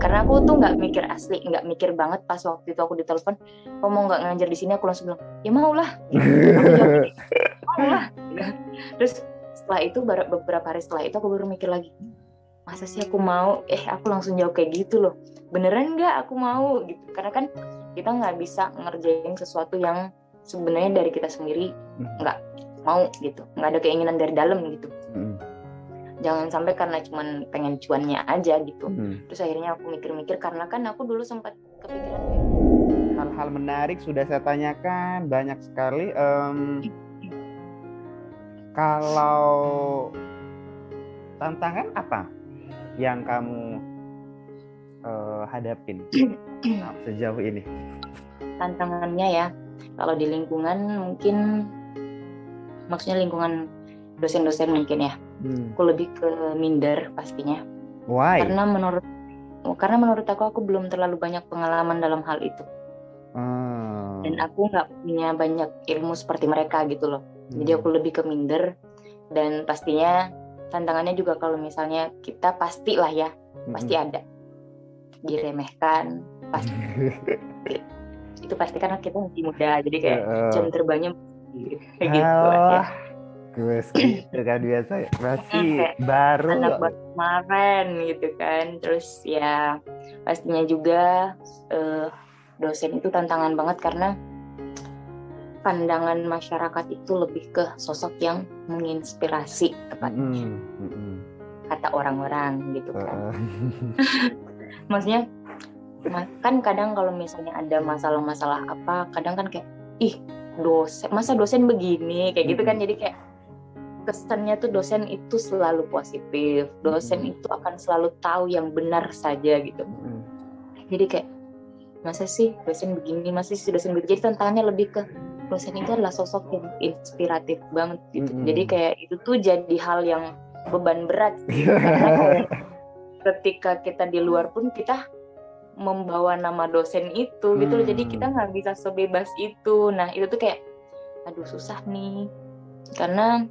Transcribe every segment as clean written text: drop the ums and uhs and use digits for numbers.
karena aku tuh nggak mikir banget pas waktu itu aku ditelepon, kamu mau nggak ngajar di sini, aku langsung bilang ya mau lah, aku jawab mau lah. Terus setelah itu beberapa hari setelah itu aku baru mikir lagi, masa sih aku mau, aku langsung jawab kayak gitu loh, beneran nggak aku mau gitu, karena kan kita nggak bisa ngerjain sesuatu yang sebenarnya dari kita sendiri nggak mau gitu, nggak ada keinginan dari dalam gitu. Jangan sampai karena cuman pengen cuannya aja gitu. Terus akhirnya aku mikir-mikir, karena kan aku dulu sempat kepikiran hal-hal menarik sudah saya tanyakan banyak sekali. Kalau tantangan apa yang kamu hadapin sejauh ini? Tantangannya ya, kalau di lingkungan mungkin, maksudnya lingkungan dosen-dosen mungkin ya, aku lebih ke minder pastinya. Why? Karena menurut aku belum terlalu banyak pengalaman dalam hal itu. Dan aku nggak punya banyak ilmu seperti mereka gitu loh. Jadi aku lebih ke minder, dan pastinya tantangannya juga kalau misalnya kita pastilah ya, pasti ada diremehkan, pasti itu pasti karena kita masih muda, jadi kayak jam terbangnya gitu ya. Gue gitu kan biasa masih baru anak baru kemarin gitu kan. Terus ya pastinya juga dosen itu tantangan banget, karena pandangan masyarakat itu lebih ke sosok yang menginspirasi tepatnya, kata orang-orang gitu kan. Maksudnya kan kadang kalau misalnya ada masalah-masalah apa, kadang kan kayak masa dosen begini kayak gitu kan. Jadi kayak kesannya tuh dosen itu selalu positif, dosen itu akan selalu tahu yang benar saja gitu. Jadi kayak masa sih dosen begini, masa sih dosen begini. Jadi tantangannya lebih ke dosen itu adalah sosok yang inspiratif banget gitu. Jadi kayak itu tuh jadi hal yang beban berat karena kayak ketika kita di luar pun kita membawa nama dosen itu gitu loh. Jadi kita nggak bisa sebebas itu. Nah itu tuh kayak aduh susah nih, karena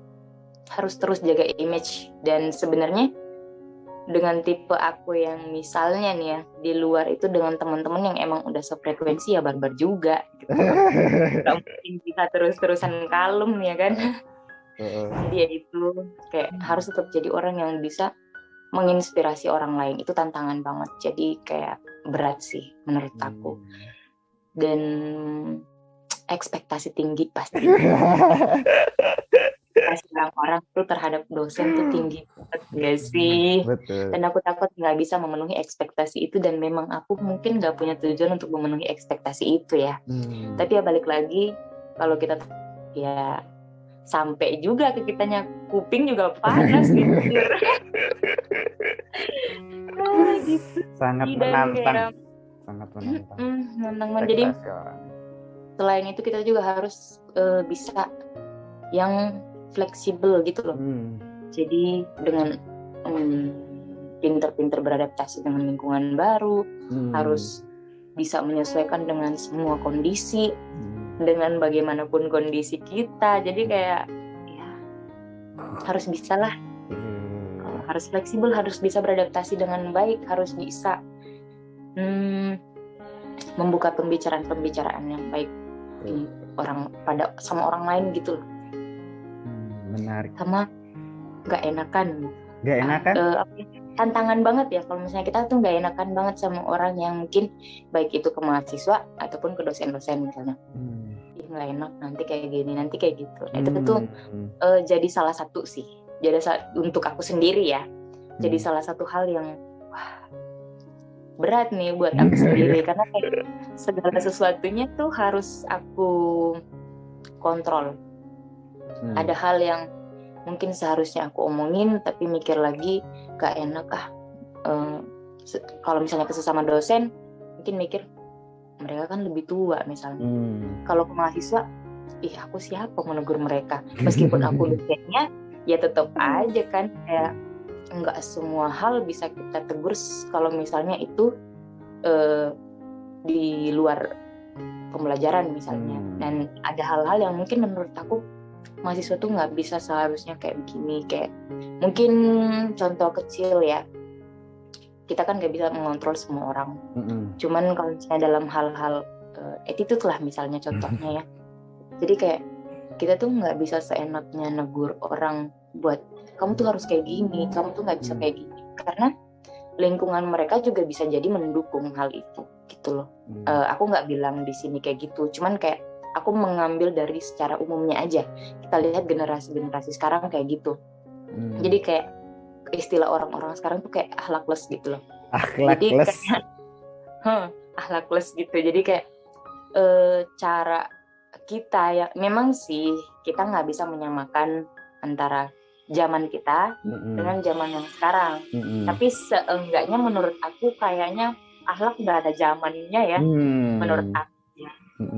harus terus jaga image. Dan sebenarnya dengan tipe aku yang misalnya nih ya, di luar itu dengan teman-teman yang emang udah sefrekuensi ya barbar juga gitu. Gak mungkin bisa terus-terusan kalem ya kan. Jadi ya itu kayak harus tetap jadi orang yang bisa menginspirasi orang lain. Itu tantangan banget, jadi kayak berat sih menurut aku. Dan ekspektasi tinggi pasti. Orang-orang tuh terhadap dosen tuh tinggi banget gak sih? Betul. Dan aku takut nggak bisa memenuhi ekspektasi itu, dan memang aku mungkin nggak punya tujuan untuk memenuhi ekspektasi itu ya. Tapi ya balik lagi, kalau kita ya sampai juga ke kitanya, kuping juga panas gitu. Gitu. Sangat menantang. Sangat menantang. Jadi selain itu kita juga harus bisa yang fleksibel gitu loh. Jadi dengan pinter-pinter beradaptasi dengan lingkungan baru, harus bisa menyesuaikan dengan semua kondisi, dengan bagaimanapun kondisi kita. Jadi kayak ya harus bisa lah, harus fleksibel, harus bisa beradaptasi dengan baik, harus bisa membuka pembicaraan yang baik sama orang lain gitu loh. Menarik. Sama nggak enakan. Tantangan banget ya kalau misalnya kita tuh nggak enakan banget sama orang yang mungkin baik itu ke mahasiswa ataupun ke dosen-dosen misalnya. Nggak enak nanti kayak gini, nanti kayak gitu. Itu tuh jadi salah satu sih. Jadi untuk aku sendiri ya. Jadi salah satu hal yang berat nih buat aku sendiri, karena kayak segala sesuatunya tuh harus aku kontrol. Ada hal yang mungkin seharusnya aku omongin, tapi mikir lagi gak enak kalau misalnya ke sesama dosen, mungkin mikir mereka kan lebih tua misalnya. Kalau ke mahasiswa, aku siapa menegur mereka, meskipun aku dosennya, ya tetap aja kan kayak nggak semua hal bisa kita tegur kalau misalnya itu di luar pembelajaran misalnya. Dan ada hal-hal yang mungkin menurut aku mahasiswa tuh nggak bisa seharusnya kayak begini. Kayak mungkin contoh kecil ya, kita kan nggak bisa mengontrol semua orang. Cuman kalau misalnya dalam hal-hal attitude lah misalnya contohnya ya. Jadi kayak kita tuh nggak bisa seenaknya negur orang buat kamu tuh harus kayak gini, kamu tuh nggak bisa kayak gini, karena lingkungan mereka juga bisa jadi mendukung hal itu gitu loh. Aku nggak bilang di sini kayak gitu, cuman kayak aku mengambil dari secara umumnya aja. Kita lihat generasi sekarang kayak gitu. Jadi kayak istilah orang-orang sekarang tuh kayak akhlakless gitu loh. Akhlakless. Jadi kayak akhlakless gitu. Jadi kayak cara kita ya memang sih kita nggak bisa menyamakan antara zaman kita dengan zaman yang sekarang. Tapi seenggaknya menurut aku kayaknya akhlak udah ada zamannya ya. Menurut aku.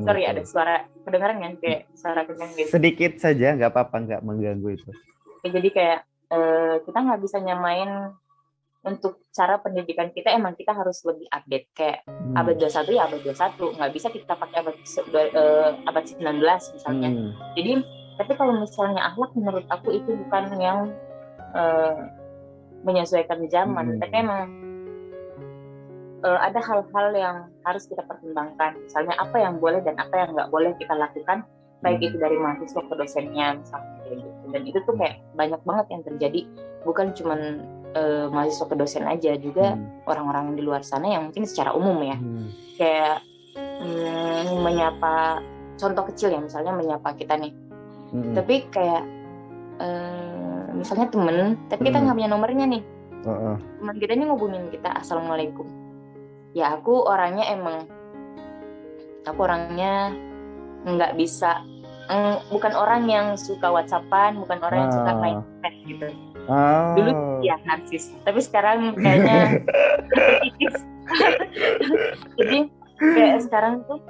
Sorry ada suara kedengaran kan kayak suara kencang gitu. Sedikit saja, nggak apa-apa, nggak mengganggu itu. Jadi kayak kita nggak bisa nyamain untuk cara pendidikan kita, emang kita harus lebih update kayak abad 21 ya abad 21, nggak bisa kita pakai abad 19 misalnya. Jadi tapi kalau misalnya akhlak menurut aku itu bukan yang menyesuaikan zaman, tapi emang ada hal-hal yang harus kita pertimbangkan, misalnya apa yang boleh dan apa yang nggak boleh kita lakukan, baik itu dari mahasiswa ke dosennya misalnya kayak gitu. Dan itu tuh kayak banyak banget yang terjadi, bukan cuman mahasiswa ke dosen aja, juga orang-orang di luar sana yang mungkin secara umum ya kayak menyapa, contoh kecil ya misalnya menyapa kita nih, tapi kayak misalnya temen tapi kita nggak punya nomornya nih, teman kita ini ngubungin kita assalamualaikum, ya aku orangnya nggak bisa, bukan orang yang suka WhatsAppan, bukan orang yang suka main chat gitu. Dulu ya narsis, tapi sekarang kayaknya terkikis. Jadi kayak sekarang tuh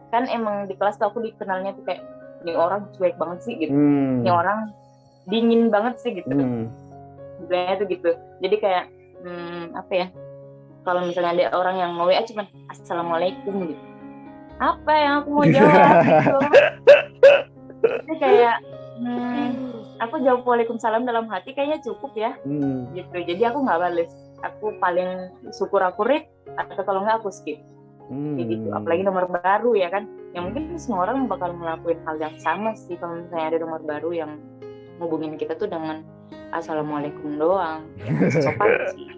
kan emang di kelas tuh aku dikenalnya tuh kayak ini orang cuek banget sih gitu, ini orang dingin banget sih gitu, budayanya tuh gitu. Jadi kayak apa ya, kalau misalnya ada orang yang nge-WA cuma assalamualaikum gitu, apa yang aku mau jawab gitu. Jadi kayak aku jawab waalaikumsalam dalam hati kayaknya cukup ya gitu. Jadi aku nggak bales, aku paling syukur aku read, atau kalau nggak aku skip gitu. Apalagi nomor baru ya kan, yang mungkin semua orang bakal ngelakuin hal yang sama sih. Kalau misalnya ada nomor baru yang hubungin kita tuh dengan assalamualaikum doang, ya sopan sih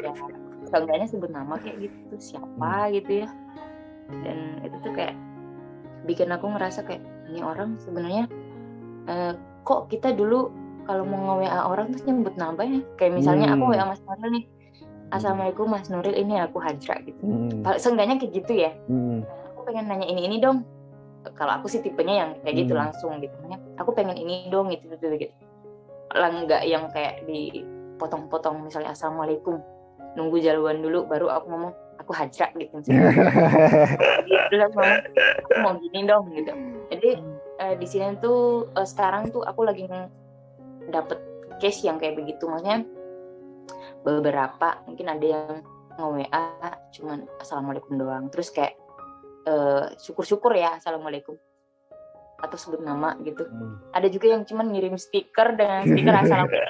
ya, seenggaknya sebut nama kayak gitu siapa gitu ya. Dan itu tuh kayak bikin aku ngerasa kayak ini orang sebenarnya kok kita dulu kalau mau nge-WA orang terus nyebut nama ya, kayak misalnya aku WA Mas Nuril nih, assalamualaikum Mas Nuril, ini aku Hajra gitu. Seenggaknya kayak gitu ya, aku pengen nanya ini dong. Kalau aku sih tipenya yang kayak gitu langsung gitu, aku pengen ini dong gitu. Lah nggak yang kayak dipotong-potong, misalnya assalamualaikum, nunggu jawaban dulu baru aku ngomong aku Hajra gitu misalnya. Terus aku ngomong aku mau gini dong gitu. Jadi di sini tuh sekarang tuh aku lagi dapet case yang kayak begitu, maksudnya beberapa mungkin ada yang nge-WA cuman assalamualaikum doang, terus kayak syukur-syukur ya assalamualaikum atau sebut nama gitu. Ada juga yang cuman ngirim stiker dengan stiker assalamualaikum.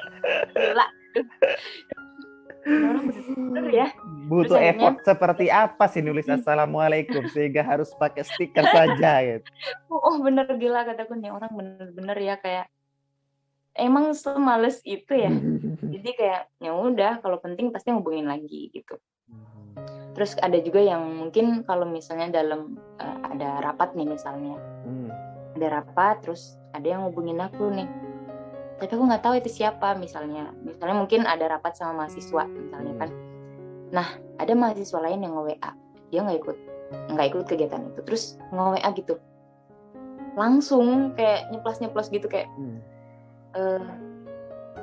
Gila. Bener ya. Butuh effort seperti apa sih nulis assalamualaikum sehingga harus pakai stiker saja gitu. Oh bener, gila kataku nih orang bener-bener ya, kayak emang semales itu ya. Jadi kayak ya udah kalau penting pasti hubungin lagi gitu. Terus ada juga yang mungkin kalau misalnya dalam ada rapat nih misalnya, ada rapat terus ada yang hubungin aku nih, tapi aku nggak tahu itu siapa. Misalnya mungkin ada rapat sama mahasiswa misalnya kan, nah ada mahasiswa lain yang nge-WA, dia nggak ikut kegiatan itu, terus nge-WA gitu langsung kayak nyeplos gitu kayak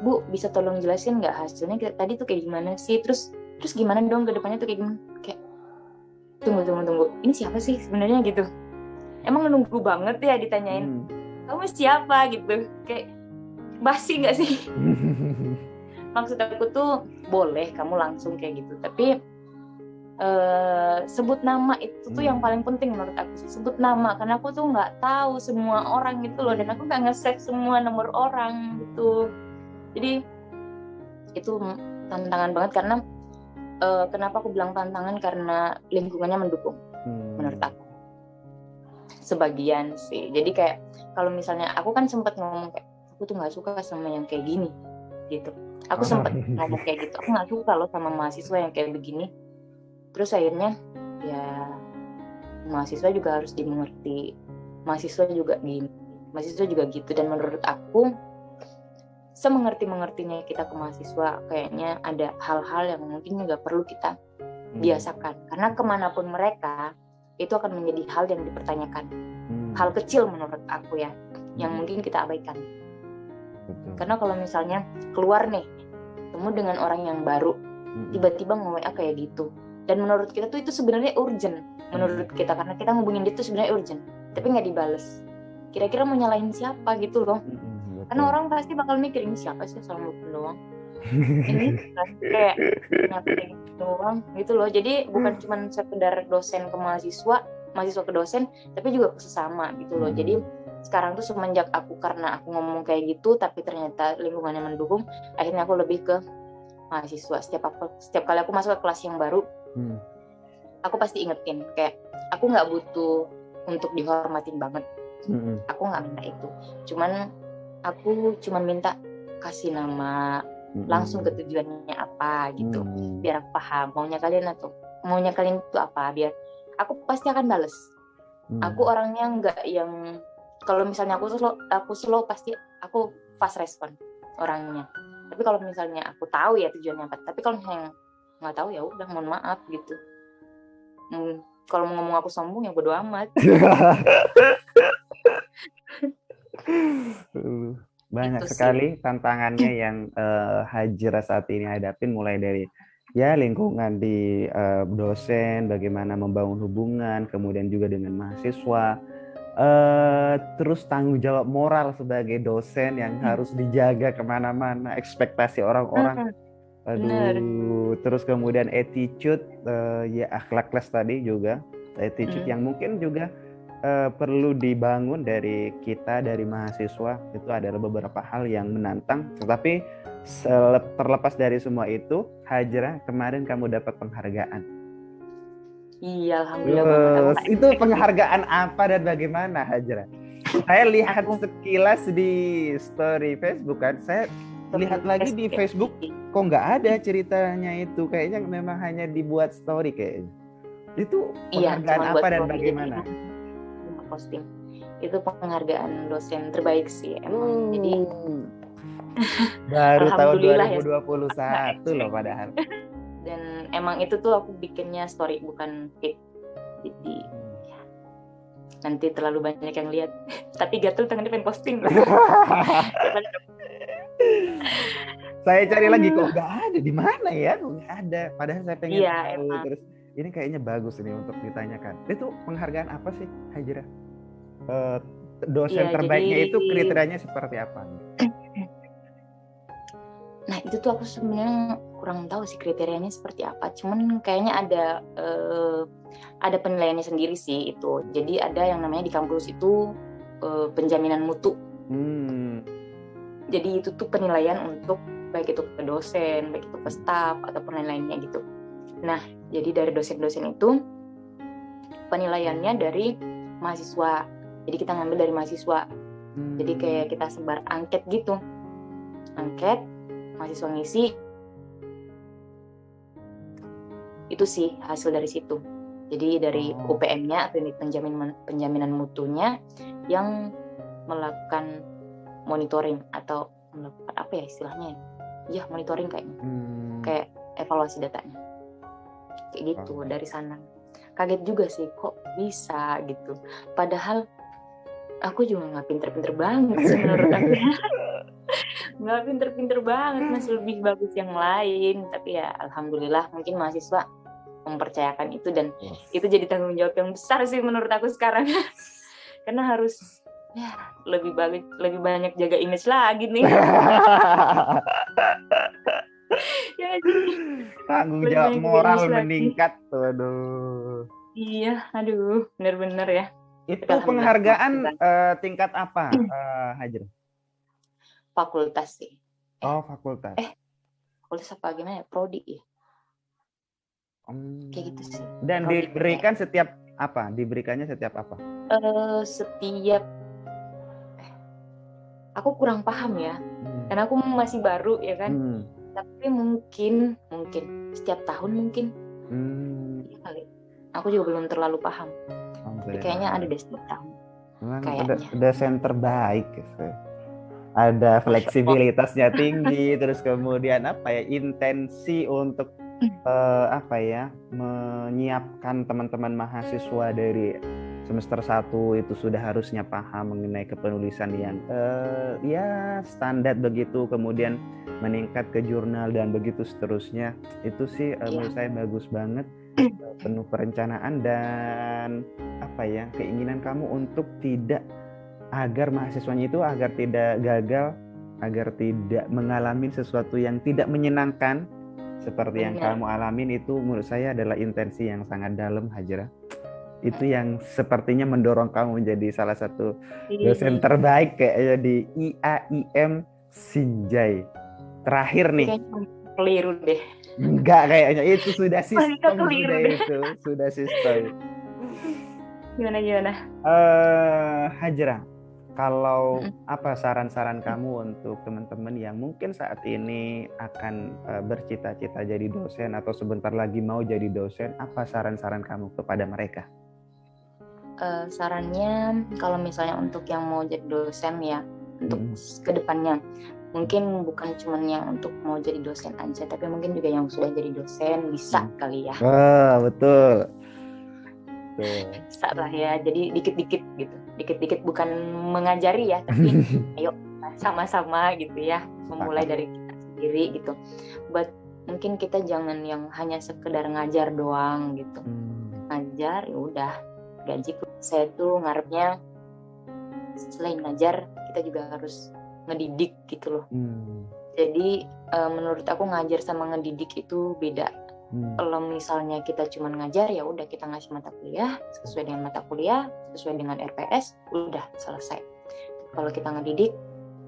Bu bisa tolong jelasin nggak hasilnya tadi tuh kayak gimana sih, terus gimana dong ke depannya tuh kayak gimana, kayak tunggu ini siapa sih sebenarnya gitu. Emang nunggu banget ya ditanyain kamu siapa gitu, kayak basi nggak sih? Maksud aku tuh boleh kamu langsung kayak gitu, tapi sebut nama itu tuh yang paling penting menurut aku. Sebut nama, karena aku tuh nggak tahu semua orang gitu loh, dan aku nggak nge-save semua nomor orang gitu. Jadi itu tantangan banget karena kenapa aku bilang tantangan, karena lingkungannya mendukung menurut aku. Sebagian sih. Jadi kayak kalau misalnya aku kan sempat ngomong kayak aku tuh nggak suka sama yang kayak gini gitu. Aku sempat ngomong kayak gitu. Aku nggak suka loh sama mahasiswa yang kayak begini. Terus akhirnya ya mahasiswa juga harus dimengerti. Mahasiswa juga gini. Mahasiswa juga gitu. Dan menurut aku semengerti-mengertinya kita ke mahasiswa, kayaknya ada hal-hal yang mungkin juga perlu kita biasakan. Karena kemanapun mereka, itu akan menjadi hal yang dipertanyakan. Hal kecil menurut aku ya, yang mungkin kita abaikan. Karena kalau misalnya keluar nih, ketemu dengan orang yang baru, tiba-tiba nge-WA kayak gitu. Dan menurut kita tuh itu sebenarnya urgent. Menurut kita, karena kita ngubungin dia tuh sebenarnya urgent. Tapi nggak dibales. Kira-kira mau nyalahin siapa gitu loh. Karena orang pasti bakal mikir, ini siapa sih Assalamualaikum doang. Ini kayak ngapain doang gitu loh. Jadi bukan cuma sekedar dosen ke mahasiswa, mahasiswa ke dosen, tapi juga ke sesama gitu loh. Jadi sekarang tuh semenjak karena aku ngomong kayak gitu, tapi ternyata lingkungannya mendukung, akhirnya aku lebih ke mahasiswa. Setiap kali aku masuk ke kelas yang baru, aku pasti ingetin kayak aku nggak butuh untuk dihormatin banget. Aku nggak minta itu. Aku cuman minta kasih nama, langsung ke tujuannya apa gitu, biar aku paham maunya kalian itu apa, biar aku pasti akan bales. Aku orangnya nggak yang kalau misalnya aku slow pasti aku fast respon orangnya. Tapi kalau misalnya aku tahu ya tujuannya apa, tapi kalau misalnya nggak tahu ya udah mohon maaf gitu. Kalau mau ngomong aku sombong ya bodo amat. Banyak sekali tantangannya yang Hajra saat ini hadapin, mulai dari ya lingkungan di dosen, bagaimana membangun hubungan, kemudian juga dengan mahasiswa, terus tanggung jawab moral sebagai dosen yang harus dijaga kemana-mana, ekspektasi orang-orang, terus kemudian attitude, ya akhlak kelas tadi juga, attitude yang mungkin juga perlu dibangun dari kita, dari mahasiswa. Itu adalah beberapa hal yang menantang, tetapi terlepas dari semua itu, Hajra, kemarin kamu dapat penghargaan. Iya, alhamdulillah. Itu penghargaan apa dan bagaimana, Hajra? Saya lihat sekilas di story Facebook kan, saya lihat lagi di Facebook kok nggak ada ceritanya itu, kayaknya memang hanya dibuat story kayaknya. Itu penghargaan apa dan bagaimana? Posting itu penghargaan dosen terbaik sih emang. Jadi baru tahun 2021 ya, loh padahal. Dan emang itu tuh aku bikinnya story bukan feed, jadi ya, nanti terlalu banyak yang lihat. Tapi gatel tangannya pengen posting. Saya cari lagi kok nggak ada, di mana ya? Nggak ada, padahal saya pengen tahu. Terus ini kayaknya bagus ini untuk ditanyakan. Itu penghargaan apa sih, Hajra? Dosen terbaiknya itu kriterianya seperti apa? Nah itu tuh aku sebenarnya kurang tahu sih kriterianya seperti apa. Cuman kayaknya ada penilaiannya sendiri sih itu. Jadi ada yang namanya di kampus itu penjaminan mutu. Jadi itu tuh penilaian untuk baik itu ke dosen, baik itu ke staf ataupun lain-lainnya gitu. Nah jadi dari dosen-dosen itu penilaiannya dari mahasiswa. Jadi kita ngambil dari mahasiswa. Jadi kayak kita sebar angket gitu. Angket, mahasiswa ngisi. Itu sih hasil dari situ. Jadi dari UPM-nya atau penjaminan mutunya yang melakukan monitoring atau melakukan apa ya istilahnya? Ya, monitoring kayaknya. Kayak evaluasi datanya. Kayak gitu dari sana. Kaget juga sih kok bisa gitu. Padahal aku juga nggak pinter-pinter banget sih menurut aku. Nggak pinter-pinter banget, masih lebih bagus yang lain. Tapi ya alhamdulillah mungkin mahasiswa mempercayakan itu, dan itu jadi tanggung jawab yang besar sih menurut aku sekarang. Karena harus ya lebih banyak jaga image lagi nih. Ya, tanggung jawab moral meningkat tuh, aduh. Iya, aduh, bener-bener ya. Itu penghargaan tingkat apa, Hajra? Fakultas sih. Oh, fakultas. fakultas apa gimana ya, prodi ya. Kayak gitu sih. Dan Prodi diberikan setiap apa? Diberikannya setiap apa? Setiap aku kurang paham ya, karena aku masih baru ya kan. Tapi mungkin setiap tahun mungkin. Ya kali. Aku juga belum terlalu paham. Tapi kayaknya ada deh setiap tahun. Kayaknya. Dosen terbaik. Ada fleksibilitasnya tinggi, terus kemudian intensi untuk menyiapkan teman-teman mahasiswa dari semester 1 itu sudah harusnya paham mengenai kepenulisan yang standar begitu, kemudian meningkat ke jurnal dan begitu seterusnya. Itu sih menurut saya bagus banget, penuh perencanaan dan keinginan kamu untuk agar mahasiswanya itu agar tidak gagal, agar tidak mengalami sesuatu yang tidak menyenangkan seperti yang kamu alamin. Itu menurut saya adalah intensi yang sangat dalam, Hajrah. Itu yang sepertinya mendorong kamu menjadi salah satu dosen terbaik kayaknya di IAIN Sinjai. Terakhir nih. Keliru deh. Enggak, kayaknya itu sudah sistem, sudah sistem. Gimana? Hajrah, kalau apa saran-saran kamu untuk teman-teman yang mungkin saat ini akan bercita-cita jadi dosen atau sebentar lagi mau jadi dosen, apa saran-saran kamu kepada mereka? Sarannya kalau misalnya untuk yang mau jadi dosen ya, untuk kedepannya mungkin bukan cuma yang untuk mau jadi dosen aja, tapi mungkin juga yang sudah jadi dosen bisa kali ya. Betul. Bisa lah ya, jadi dikit-dikit gitu, dikit-dikit bukan mengajari ya, tapi ayo sama-sama gitu ya, memulai dari kita sendiri gitu. Buat mungkin kita jangan yang hanya sekedar ngajar doang gitu. Ngajar ya udah, gaji. Saya tuh ngarepnya selain ngajar kita juga harus ngedidik gitu loh. Jadi menurut aku ngajar sama ngedidik itu beda. Kalau misalnya kita cuma ngajar ya udah, kita ngasih mata kuliah sesuai dengan mata kuliah, sesuai dengan RPS, udah selesai. Kalau kita ngedidik,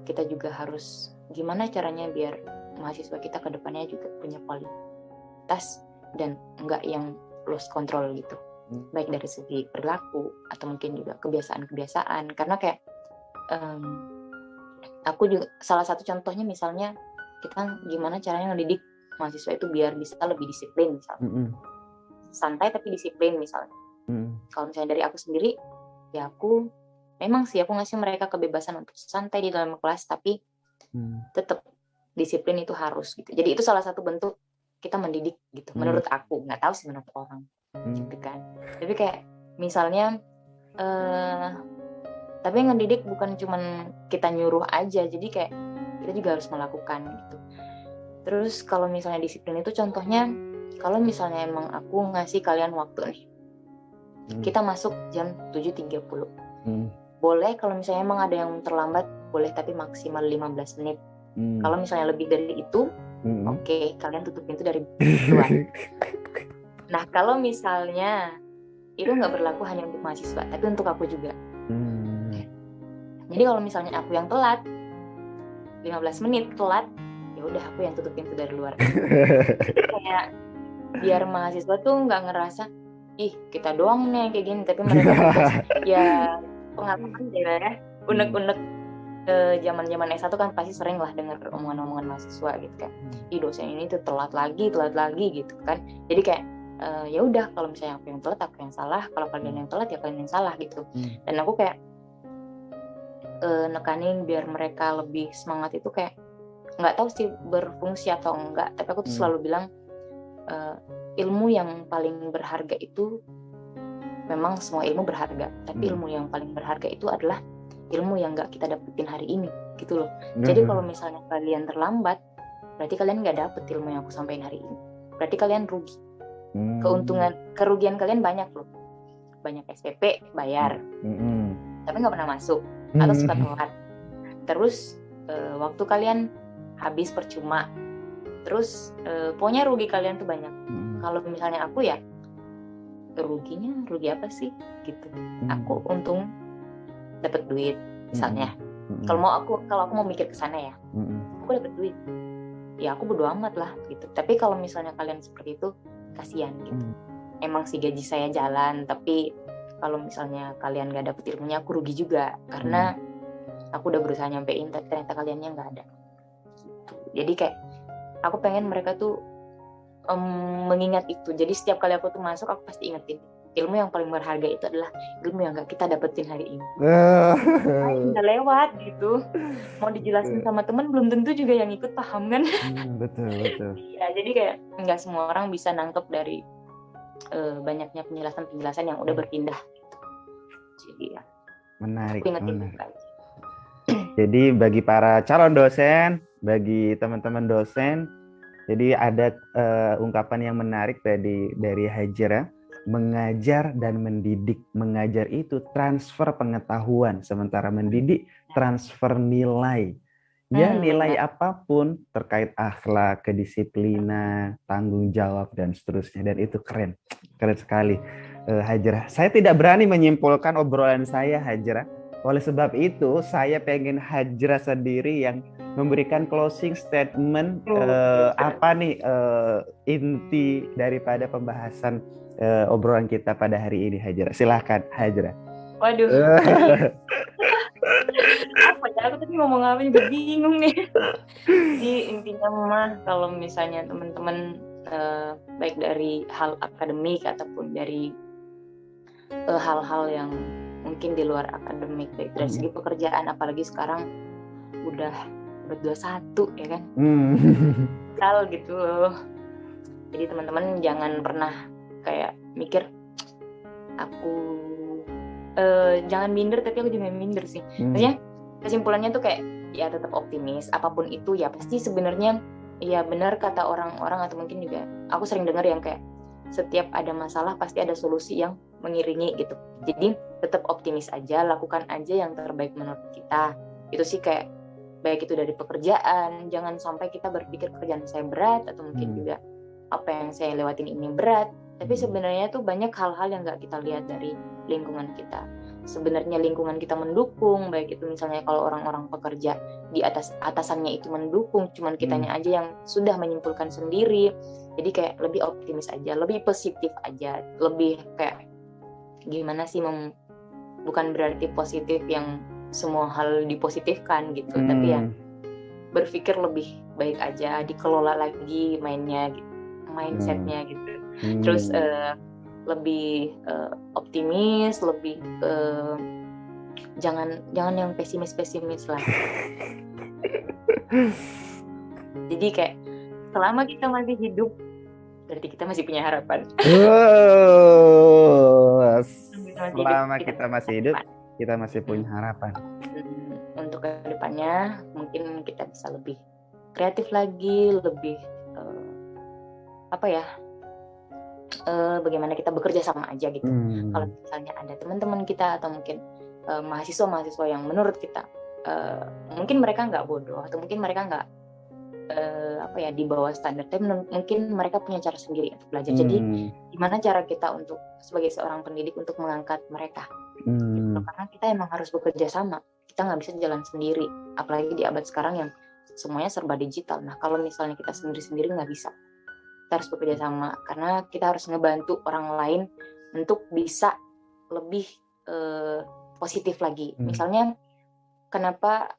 kita juga harus gimana caranya biar mahasiswa kita ke depannya juga punya kualitas dan enggak yang lost control gitu. Baik dari segi perilaku atau mungkin juga kebiasaan-kebiasaan. Karena kayak aku juga salah satu contohnya misalnya kita gimana caranya ngedidik mahasiswa itu biar bisa lebih disiplin misalnya. Santai tapi disiplin misalnya. Kalau misalnya dari aku sendiri, ya aku memang sih aku ngasih mereka kebebasan untuk santai di dalam kelas, tapi tetap disiplin itu harus gitu. Jadi itu salah satu bentuk kita mendidik gitu. Menurut aku, nggak tahu sih menurut orang gitu kan. Tapi kayak misalnya tapi ngedidik bukan cuman kita nyuruh aja, jadi kayak kita juga harus melakukan gitu. Terus kalau misalnya disiplin itu contohnya, kalau misalnya emang aku ngasih kalian waktu nih, kita masuk jam 7.30. Boleh kalau misalnya emang ada yang terlambat, boleh, tapi maksimal 15 menit. Kalau misalnya lebih dari itu, oke, kalian tutup pintu dari luar. Nah, kalau misalnya itu nggak berlaku hanya untuk mahasiswa, tapi untuk aku juga. Jadi kalau misalnya aku yang telat, 15 menit telat, ya udah aku yang tutup pintu dari luar. Kayak biar mahasiswa tuh nggak ngerasa kita doang nih kayak gini, tapi mereka ya pengalaman ya unek-unek zaman-zaman S1 kan pasti sering lah dengar omongan-omongan mahasiswa gitu kan. Dosen ini tuh telat lagi gitu kan. Jadi kayak ya udah, kalau misalnya aku yang telat aku yang salah, kalau kalian yang telat ya kalian yang salah gitu. Dan aku kayak nekanin biar mereka lebih semangat itu kayak nggak tahu sih berfungsi atau enggak, tapi aku tuh selalu bilang ilmu yang paling berharga itu, memang semua ilmu berharga, tapi ilmu yang paling berharga itu adalah ilmu yang nggak kita dapetin hari ini gitu loh. Jadi kalau misalnya kalian terlambat, berarti kalian nggak dapet ilmu yang aku sampaikan hari ini, berarti kalian rugi. Kerugian kalian banyak loh, banyak SPP bayar tapi nggak pernah masuk atau suka telat, terus waktu kalian habis percuma, terus pokoknya rugi kalian tuh banyak. Kalau misalnya aku ya rugi apa sih gitu, aku untung dapat duit misalnya. Kalau aku mau mikir ke sana ya, aku dapat duit, ya aku bodo amat lah gitu. Tapi kalau misalnya kalian seperti itu, kasihan gitu. Emang sih gaji saya jalan, tapi kalau misalnya kalian gak dapet ilmunya, aku rugi juga, karena aku udah berusaha nyampein, tapi ternyata kaliannya gak ada gitu. Jadi kayak aku pengen mereka tuh mengingat itu. Jadi setiap kali aku tuh masuk, aku pasti ingetin, ilmu yang paling berharga itu adalah ilmu yang gak kita dapetin hari ini. Udah lewat gitu. Mau dijelasin sama teman belum tentu juga yang ikut paham kan. Betul. Ya, jadi kayak nggak semua orang bisa nangkep dari banyaknya penjelasan yang udah berpindah gitu. Jadi ya menarik. aja. Jadi bagi para calon dosen, bagi teman-teman dosen, jadi ada ungkapan yang menarik dari Hajira, mengajar dan mendidik. Mengajar itu transfer pengetahuan, sementara mendidik transfer nilai. Ya, nilai apapun terkait akhlak, kedisiplinan, tanggung jawab, dan seterusnya. Dan itu keren sekali, Hajira. Saya tidak berani menyimpulkan obrolan saya, Hajira. Oleh sebab itu, saya pengen Hajira sendiri yang memberikan closing statement, apa nih inti daripada pembahasan obrolan kita pada hari ini, Hajira. Silahkan, Hajira. Waduh. Apa ya, aku tadi ngomong apa juga bingung nih. Jadi intinya mah, kalau misalnya teman-teman baik dari hal akademik ataupun dari hal-hal yang mungkin di luar akademik, baik dari segi pekerjaan, apalagi sekarang udah 21 ya kan, hal gitu loh. Jadi teman-teman jangan pernah kayak mikir aku jangan minder, tapi aku juga minder sih. Maksudnya kesimpulannya tuh kayak ya tetap optimis, apapun itu ya pasti sebenarnya ya benar kata orang-orang, atau mungkin juga aku sering dengar yang kayak setiap ada masalah pasti ada solusi yang mengiringi gitu. Jadi tetap optimis aja, lakukan aja yang terbaik menurut kita. Itu sih kayak baik itu dari pekerjaan, jangan sampai kita berpikir kerjaan saya berat, atau mungkin juga apa yang saya lewatin ini berat. Tapi sebenarnya tuh banyak hal-hal yang nggak kita lihat dari lingkungan kita. Sebenarnya lingkungan kita mendukung, baik itu misalnya kalau orang-orang pekerja di atas atasannya itu mendukung, cuman kitanya aja yang sudah menyimpulkan sendiri. Jadi kayak lebih optimis aja, lebih positif aja, lebih kayak gimana sih, bukan berarti positif yang semua hal dipositifkan gitu, tapi ya berpikir lebih baik aja, dikelola lagi mainnya gitu, mindsetnya gitu. Terus lebih optimis, lebih jangan yang pesimis lah. Jadi kayak selama kita masih hidup, berarti kita masih punya harapan. Selama kita masih hidup, kita masih punya harapan. Untuk kedepannya mungkin kita bisa lebih kreatif lagi, lebih bagaimana kita bekerja sama aja gitu. Kalau misalnya ada teman-teman kita atau mungkin mahasiswa yang menurut kita mungkin mereka nggak bodoh, atau mungkin mereka nggak di bawah standar, tapi mungkin mereka punya cara sendiri untuk belajar. Jadi gimana cara kita untuk sebagai seorang pendidik untuk mengangkat mereka gitu. Karena kita emang harus bekerja sama, kita nggak bisa jalan sendiri, apalagi di abad sekarang yang semuanya serba digital. Nah kalau misalnya kita sendiri nggak bisa, kita harus bekerja sama, karena kita harus ngebantu orang lain untuk bisa lebih positif lagi. Misalnya kenapa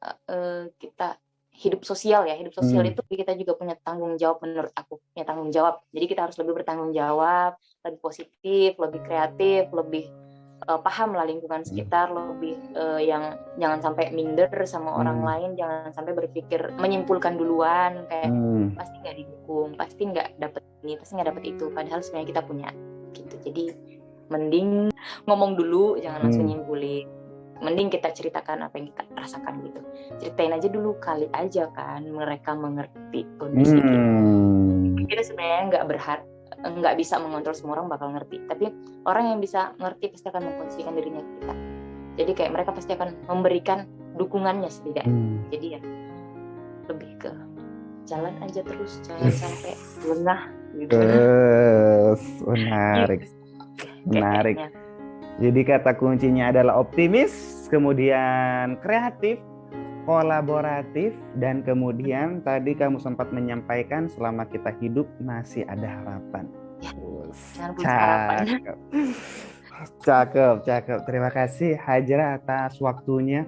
kita hidup sosial itu kita juga punya tanggung jawab, menurut aku punya tanggung jawab. Jadi kita harus lebih bertanggung jawab, lebih positif, lebih kreatif, lebih paham lah lingkungan sekitar, lebih yang jangan sampai minder sama orang lain, jangan sampai berpikir menyimpulkan duluan kayak pasti nggak didukung, pasti nggak dapet ini, pasti nggak dapet itu, padahal sebenarnya kita punya gitu. Jadi mending ngomong dulu, jangan langsung nyimpulin. Mending kita ceritakan apa yang kita rasakan gitu. Ceritain aja dulu, kali aja kan mereka mengerti kondisi kita. Kita sebenarnya nggak bisa mengontrol semua orang bakal ngerti, tapi orang yang bisa ngerti pasti akan mengkondisikan dirinya ke kita. Jadi kayak mereka pasti akan memberikan dukungannya setidaknya. Jadi ya lebih ke jalan aja terus, jangan sampai lengah gitu. Menarik. Jadi kata kuncinya adalah optimis, kemudian kreatif, kolaboratif, dan kemudian tadi kamu sempat menyampaikan selama kita hidup masih ada harapan. Ya, jangan putus harapan. Cakep. Terima kasih Hajra atas waktunya.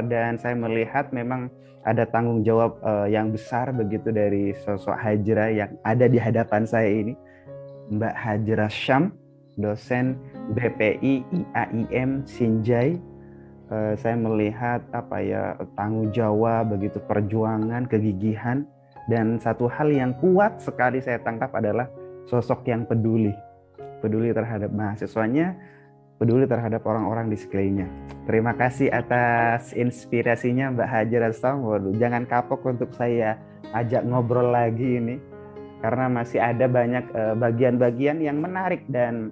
Dan saya melihat memang ada tanggung jawab yang besar begitu dari sosok Hajra yang ada di hadapan saya ini, Mbak Hajra Syam, dosen BPI IAIN Sinjai. Saya melihat tanggung jawab, begitu perjuangan, kegigihan, dan satu hal yang kuat sekali saya tangkap adalah sosok yang peduli terhadap mahasiswanya, peduli terhadap orang-orang di sekelilingnya. Terima kasih atas inspirasinya Mbak Hajra Syam. Waduh, jangan kapok untuk saya ajak ngobrol lagi ini, karena masih ada banyak bagian-bagian yang menarik dan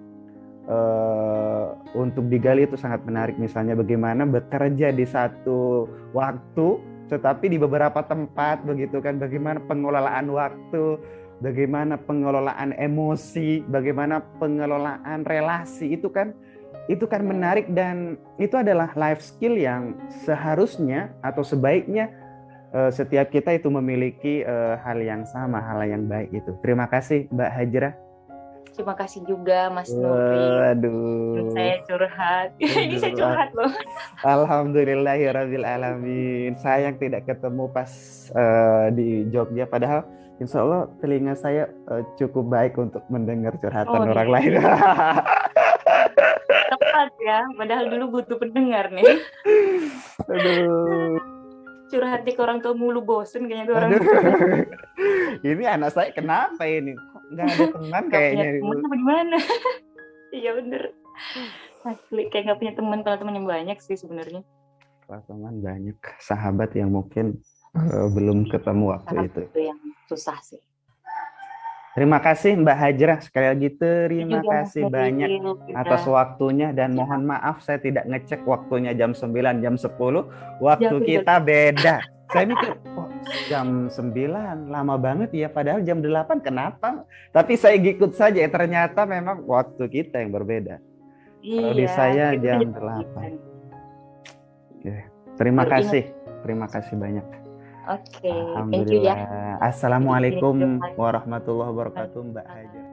untuk digali itu sangat menarik. Misalnya bagaimana bekerja di satu waktu tetapi di beberapa tempat begitu kan, bagaimana pengelolaan waktu, bagaimana pengelolaan emosi, bagaimana pengelolaan relasi, itu kan menarik, dan itu adalah life skill yang seharusnya atau sebaiknya setiap kita itu memiliki hal yang sama, hal yang baik itu. Terima kasih Mbak Hajra. Terima kasih juga Mas Nuri. Aduh. Saya curhat. Ini saya curhat loh. Alhamdulillahirabbil alamin. Sayang tidak ketemu pas di Jogja, padahal insya Allah telinga saya cukup baik untuk mendengar curhatan orang lain. Tepat ya, padahal dulu butuh pendengar nih. Aduh. Curhat ke orang tua mulu, bosen kayaknya tuh orang. Ini anak saya kenapa ini? Nggak ada teman kayaknya. Temen apa gimana? Iya bener. Asli kayak nggak punya teman, kalau teman yang banyak sih sebenarnya. Kalau teman banyak, sahabat yang mungkin belum ketemu waktu itu. Itu yang susah sih. Terima kasih Mbak Hajra, sekali lagi terima kasih banyak atas waktunya, dan mohon maaf saya tidak ngecek waktunya jam 9, jam 10, waktu kita beda. Saya mikir, jam 9 lama banget ya, padahal jam 8 kenapa? Tapi saya ikut saja, ternyata memang waktu kita yang berbeda. Kalau di saya jam 8. Oke. Terima kasih banyak. Oke, Alhamdulillah. Assalamualaikum warahmatullahi wabarakatuh Mbak Hajra.